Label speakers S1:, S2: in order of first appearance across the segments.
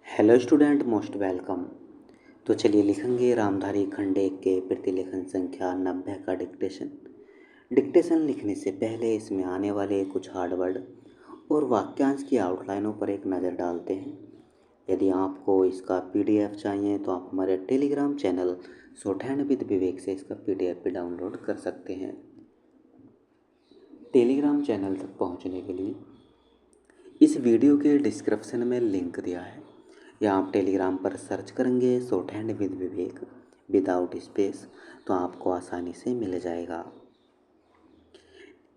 S1: Hello student, most welcome. तो चलिए लिखेंगे रामधारी खंड एक के प्रतिलेखन संख्या 90 का डिक्टेशन। डिक्टेशन लिखने से पहले इसमें आने वाले कुछ हार्ड वर्ड और वाक्यांश की आउटलाइनों पर एक नज़र डालते हैं। यदि आपको इसका पीडीएफ चाहिए तो आप हमारे टेलीग्राम चैनल शॉर्टहैंड विद विवेक से इसका पीडीएफ भी डाउनलोड कर सकते हैं। टेलीग्राम चैनल तक पहुंचने के लिए इस वीडियो के डिस्क्रिप्शन में लिंक दिया है, या आप टेलीग्राम पर सर्च करेंगे shorthand with Vivek without space तो आपको आसानी से मिल जाएगा।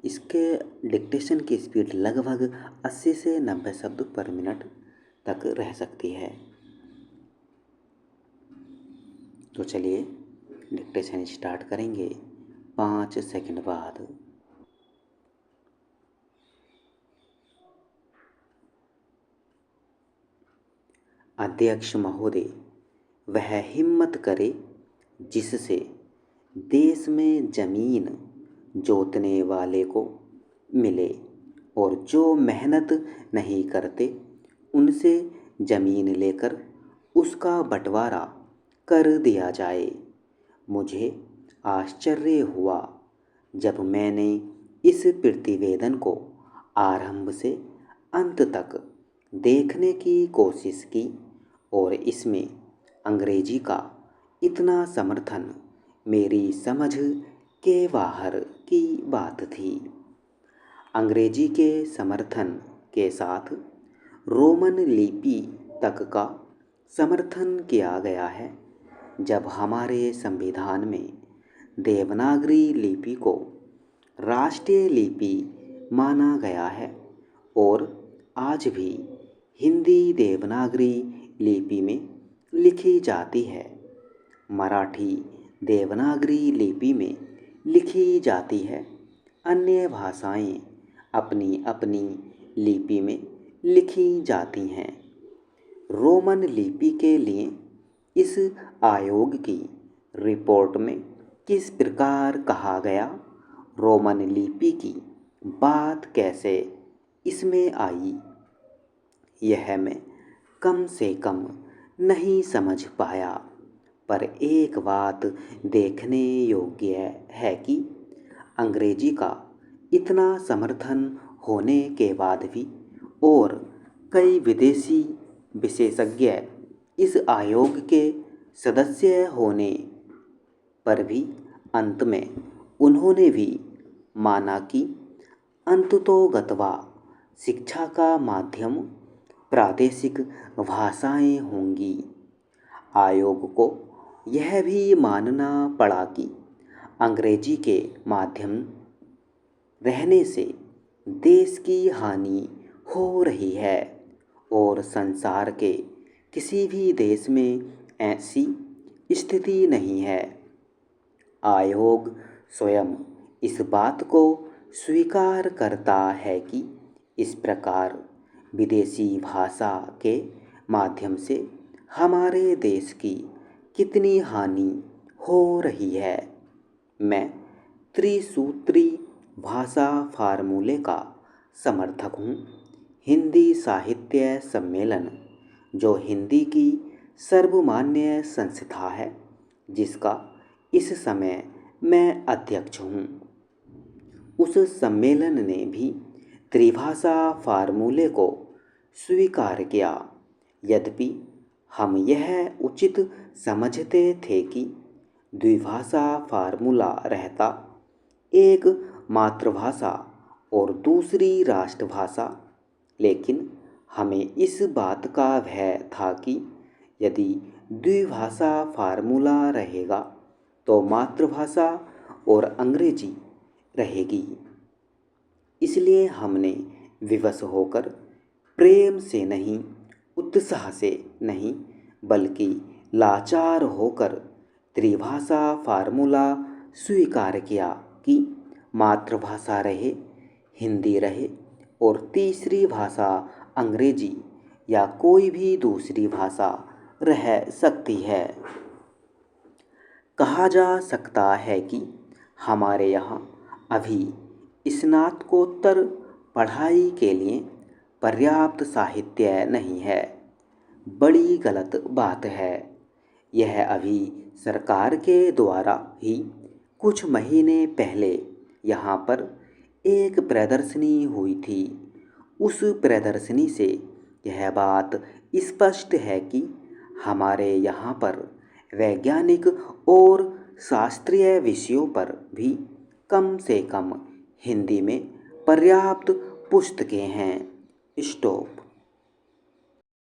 S1: इसके डिक्टेशन की स्पीड लगभग 80 से 90 शब्द पर मिनट तक रह सकती है। तो चलिए डिक्टेशन स्टार्ट करेंगे 5 सेकंड बाद। अध्यक्ष महोदय, वह हिम्मत करे जिससे देश में ज़मीन जोतने वाले को मिले और जो मेहनत नहीं करते उनसे ज़मीन लेकर उसका बंटवारा कर दिया जाए। मुझे आश्चर्य हुआ जब मैंने इस प्रतिवेदन को आरंभ से अंत तक देखने की कोशिश की और इसमें अंग्रेजी का इतना समर्थन मेरी समझ के बाहर की बात थी। अंग्रेजी के समर्थन के साथ रोमन लिपि तक का समर्थन किया गया है। जब हमारे संविधान में देवनागरी लिपि को राष्ट्रीय लिपि माना गया है और आज भी हिंदी देवनागरी लिपि में लिखी जाती है, मराठी देवनागरी लिपि में लिखी जाती है, अन्य भाषाएं अपनी अपनी लिपि में लिखी जाती हैं। रोमन लिपि के लिए इस आयोग की रिपोर्ट में किस प्रकार कहा गया, रोमन लिपि की बात कैसे इसमें आई, यह मैं कम से कम नहीं समझ पाया। पर एक बात देखने योग्य है कि अंग्रेजी का इतना समर्थन होने के बाद भी और कई विदेशी विशेषज्ञ इस आयोग के सदस्य होने पर भी अंत में उन्होंने भी माना कि अंततोगत्वा शिक्षा का माध्यम प्रादेशिक भाषाएं होंगी। आयोग को यह भी मानना पड़ा कि अंग्रेजी के माध्यम रहने से देश की हानि हो रही है और संसार के किसी भी देश में ऐसी स्थिति नहीं है। आयोग स्वयं इस बात को स्वीकार करता है कि इस प्रकार विदेशी भाषा के माध्यम से हमारे देश की कितनी हानि हो रही है। मैं त्रिसूत्री भाषा फार्मूले का समर्थक हूँ। हिंदी साहित्य सम्मेलन, जो हिंदी की सर्वमान्य संस्था है, जिसका इस समय मैं अध्यक्ष हूँ, उस सम्मेलन ने भी त्रिभाषा फार्मूले को स्वीकार किया। यद्यपि हम यह उचित समझते थे कि द्विभाषा फार्मूला रहता, एक मातृभाषा और दूसरी राष्ट्रभाषा, लेकिन हमें इस बात का भय था कि यदि द्विभाषा फार्मूला रहेगा तो मातृभाषा और अंग्रेजी रहेगी। इसलिए हमने विवश होकर प्रेम से नहीं, उत्साह से नहीं, बल्कि लाचार होकर त्रिभाषा फार्मूला स्वीकार किया कि मातृभाषा रहे, हिंदी रहे और तीसरी भाषा अंग्रेजी या कोई भी दूसरी भाषा रह सकती है। कहा जा सकता है कि हमारे यहाँ अभी स्नातकोत्तर पढ़ाई के लिए पर्याप्त साहित्य नहीं है। बड़ी गलत बात है। यह अभी सरकार के द्वारा ही कुछ महीने पहले यहाँ पर एक प्रदर्शनी हुई थी। उस प्रदर्शनी से यह बात स्पष्ट है कि हमारे यहाँ पर वैज्ञानिक और शास्त्रीय विषयों पर भी कम से कम हिंदी में पर्याप्त पुस्तकें हैं। स्टॉप।